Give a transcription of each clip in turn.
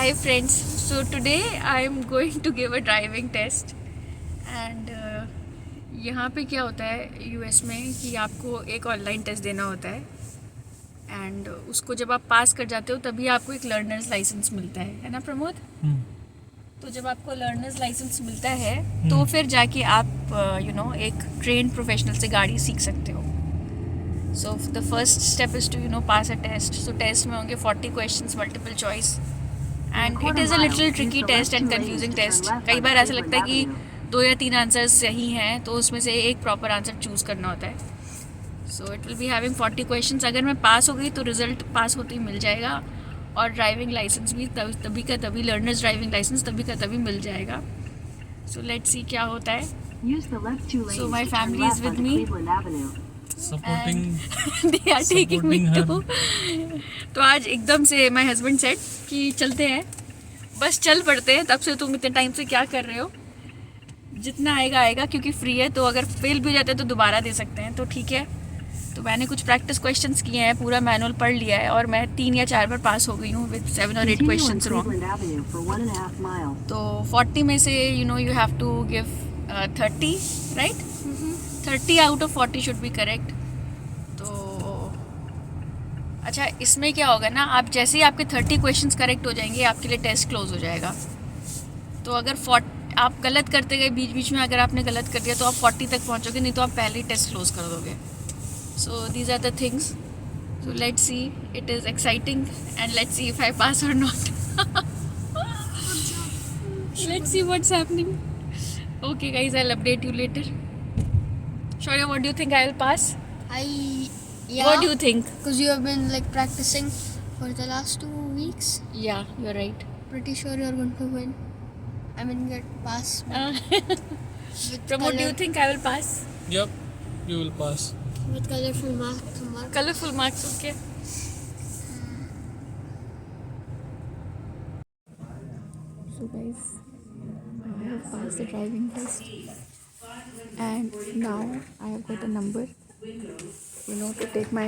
Hi friends, so today I am going to give a driving test and यहाँ पे क्या होता है यूएस में कि आपको एक ऑनलाइन टेस्ट देना होता है एंड उसको जब आप पास कर जाते हो तभी आपको एक लर्नर्स लाइसेंस मिलता है ना प्रमोद? तो जब आपको लर्नर्स लाइसेंस मिलता है तो फिर जाके आप एक ट्रेन प्रोफेशनल से गाड़ी सीख सकते हो. So the first step is to pass a test. So test में होंगे 40 questions multiple choice and it is a little tricky test and confusing test. कई बार ऐसा लगता है कि 2 या 3 आंसर्स सही हैं तो उसमें से एक प्रॉपर आंसर चूज़ करना होता है. So it will be having 40 questions. अगर मैं पास हो गई तो रिजल्ट पास होते ही मिल जाएगा और ड्राइविंग लाइसेंस भी तभी का तभी, लर्नर्स ड्राइविंग लाइसेंस तभी का तभी मिल जाएगा. सो लेट्स सी क्या होता है. So my family is with me supporting they are taking me to. तो आज एकदम से माय हस्बैंड सेड कि चलते हैं, बस चल पड़ते हैं. तब से तुम इतने टाइम से क्या कर रहे हो? जितना आएगा आएगा क्योंकि फ्री है, तो अगर फेल भी हो जाते हैं तो दोबारा दे सकते हैं. तो ठीक है. तो मैंने कुछ प्रैक्टिस क्वेश्चंस किए हैं, पूरा मैनुअल पढ़ लिया है और मैं 3 या 4 बार पास हो गई हूँ विद 7 और 8 क्वेश्चंस रॉन्ग. तो 40 में से you have to give 30 right. 30 out of 40 should be correct. तो अच्छा, इसमें क्या होगा ना, आप जैसे ही आपके 30 क्वेश्चंस करेक्ट हो जाएंगे आपके लिए टेस्ट क्लोज हो जाएगा. तो अगर आप गलत करते गए बीच बीच में, अगर आपने गलत कर दिया तो आप 40 तक पहुंचोगे, नहीं तो आप पहले ही टेस्ट क्लोज कर दोगे. So these are the things. So let's see, it is exciting and let's see if I pass or not. Let's see what's happening. Okay guys, I will update you later. Shaurya, what do you think I will pass? Yeah. What do you think? Because you have been like practicing for the last 2 weeks. Yeah, you're right. Pretty sure you're going to win. I mean, get pass. With Pramod, do you think I will pass? Yep, you will pass. With colorful marks. Colorful marks, okay. So guys, I have passed the driving test. And now I have got a number, to take my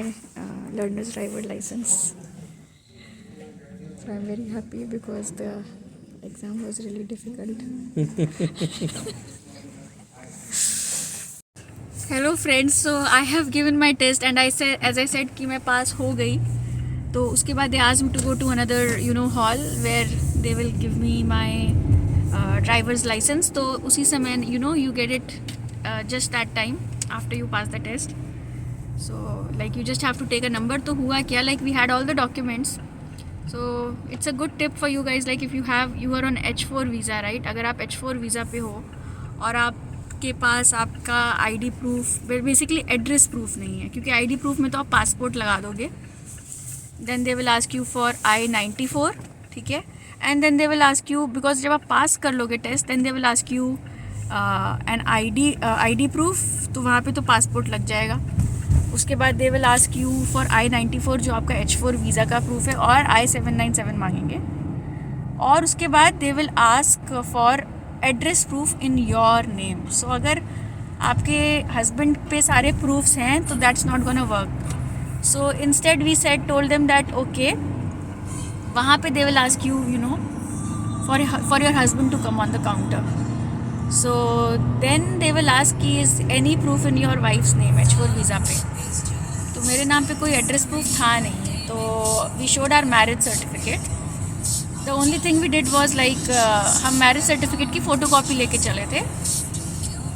learner's driver license. So I'm very happy because the exam was really difficult. Hello friends, so I have given my test and as I said कि मैं पास हो गई. तो उसके बाद they asked me to go to another hall where they will give me my driver's license. तो उसी समय you get it just that time after you pass the test. So like you just have to take a number. तो हुआ क्या, like we had all the documents. So it's a good tip for you guys, like if you are on H4 visa, right? अगर आप H4 visa पे हो और आपके पास आपका ID proof, basically address proof नहीं है, क्योंकि ID proof में तो आप पासपोर्ट लगा दोगे. Then they will ask you for I-94, ठीक है. And then they will ask you, because जब आप पास कर लोगे test, then they will ask you an ID proof. तो वहाँ पे तो पासपोर्ट लग जाएगा. उसके बाद they will ask you for I-94 जो आपका H4 वीज़ा का प्रूफ है, और I-797 मांगेंगे. और उसके बाद they will ask for address proof in your name. So अगर आपके हस्बैंड पे सारे प्रूफ्स हैं तो that's not gonna work. So instead we said told them that okay, वहाँ पे they will ask you for your husband to come on the counter. So then they will ask is any proof in your wife's name H4 visa पे. तो मेरे नाम पे कोई address proof था नहीं, तो we showed our marriage certificate. The only thing we did was like हम मैरिज सर्टिफिकेट की फ़ोटोकॉपी लेके चले थे.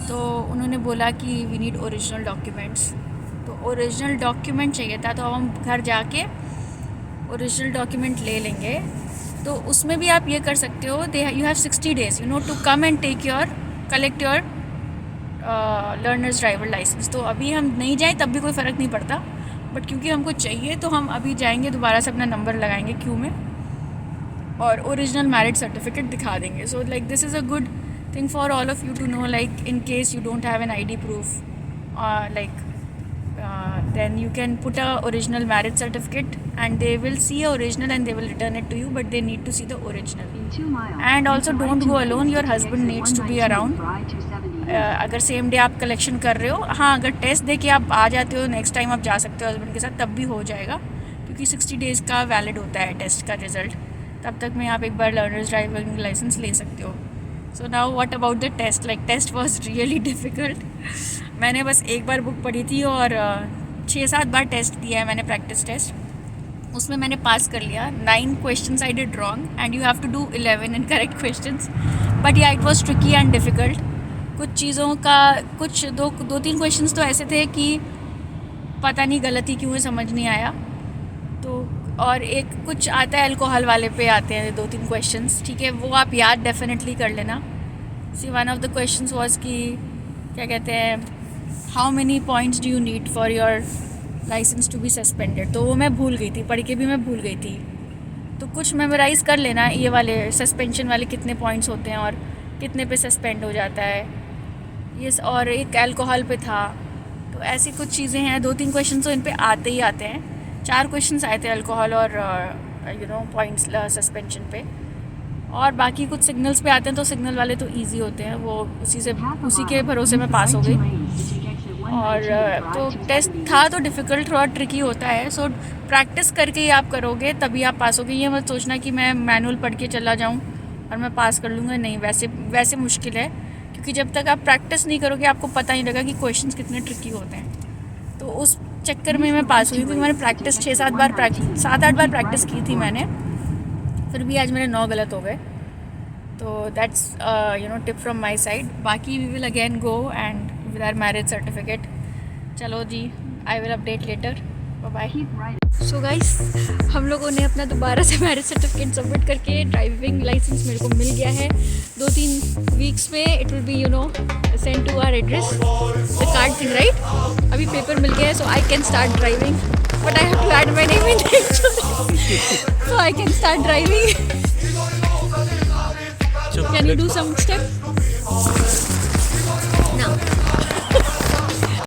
तो उन्होंने बोला कि we need original documents. तो ओरिजिनल डॉक्यूमेंट चाहिए था, तो हम घर जाके ओरिजिनल डॉक्यूमेंट ले लेंगे. तो उसमें भी आप ये कर सकते हो, you have 60 days to come and collect your learner's driver licence. तो अभी हम नहीं जाएँ तब भी कोई फ़र्क नहीं पड़ता, बट क्योंकि हमको चाहिए तो हम अभी जाएंगे, दोबारा से अपना नंबर लगाएंगे क्यू में और ओरिजिनल मैरिज सर्टिफिकेट दिखा देंगे. So like this is a good thing for all of you to know, like in case you don't have an ID proof, like then you can put a original marriage certificate and they will see a original and they will return it to you, but they need to see the original. And also don't go alone, your husband needs to be around. अगर same day आप collection कर रहे हो, हाँ अगर test दे के आप आ जाते हो, नेक्स्ट टाइम आप जा सकते हो हस्बैंड के साथ, तब भी हो जाएगा, क्योंकि 60 days का वैलिड होता है टेस्ट का रिज़ल्ट. तब तक में आप एक बार लर्नर्स ड्राइविंग लाइसेंस ले सकते हो. So now what about the test. Like test was really difficult. मैंने बस एक बार बुक पढ़ी थी और 6-7 बार टेस्ट दिया है मैंने, प्रैक्टिस टेस्ट. उसमें मैंने पास कर लिया. 9 questions I did wrong and you have to do 11 incorrect questions. But yeah it was tricky and difficult. कुछ चीज़ों का कुछ 2-3 क्वेश्चंस तो ऐसे थे कि पता नहीं गलती क्यों है, समझ नहीं आया. तो और एक कुछ आता है अल्कोहल वाले पे आते हैं 2-3 क्वेश्चंस, ठीक है, वो आप याद डेफिनेटली कर लेना. See one of the questions was कि क्या कहते हैं, how many points do you need for your licence to be suspended. तो वो मैं भूल गई थी, पढ़ के भी मैं भूल गई थी. तो कुछ मेमोराइज़ कर लेना, ये वाले सस्पेंशन वाले कितने पॉइंट्स होते हैं और कितने पे सस्पेंड हो जाता है. ये और एक अल्कोहल पे था. तो ऐसी कुछ चीज़ें हैं. 2-3 क्वेश्चन तो इन पे आते ही आते हैं. 4 क्वेश्चंस आए थे अल्कोहल और पॉइंट्स सस्पेंशन पे. और बाकी कुछ सिग्नल्स पे आते हैं, तो सिग्नल वाले तो इजी होते हैं, वो उसी के भरोसे में पास हो गई. और तो टेस्ट था तो डिफ़िकल्ट, थोड़ा ट्रिकी होता है. सो प्रैक्टिस करके ही आप करोगे तभी आप पास होगे. ये मत सोचना कि मैं मैनुअल पढ़ के चला जाऊँ और मैं पास कर लूँगा. नहीं, वैसे मुश्किल है, क्योंकि जब तक आप प्रैक्टिस नहीं करोगे आपको पता नहीं लगा कि क्वेश्चंस कितने ट्रिकी होते हैं. तो उस चक्कर में मैं पास हुई, क्योंकि मैंने प्रैक्टिस 7-8 बार प्रैक्टिस की थी मैंने. फिर भी आज मेरे 9 गलत हो गए. तो that's tip from my side. बाकी we will again go and with our marriage certificate. चलो जी, I will update later. Bye bye. So guys, हम लोगों ने अपना दोबारा से मैरिज सर्टिफिकेट सबमिट करके ड्राइविंग लाइसेंस मेरे को मिल गया है. 2-3 वीक्स में it will be send to our address, the card thing, right. अभी पेपर मिल गया है, so I can start driving. But I have to add my name in so I can start driving. Can you do some step?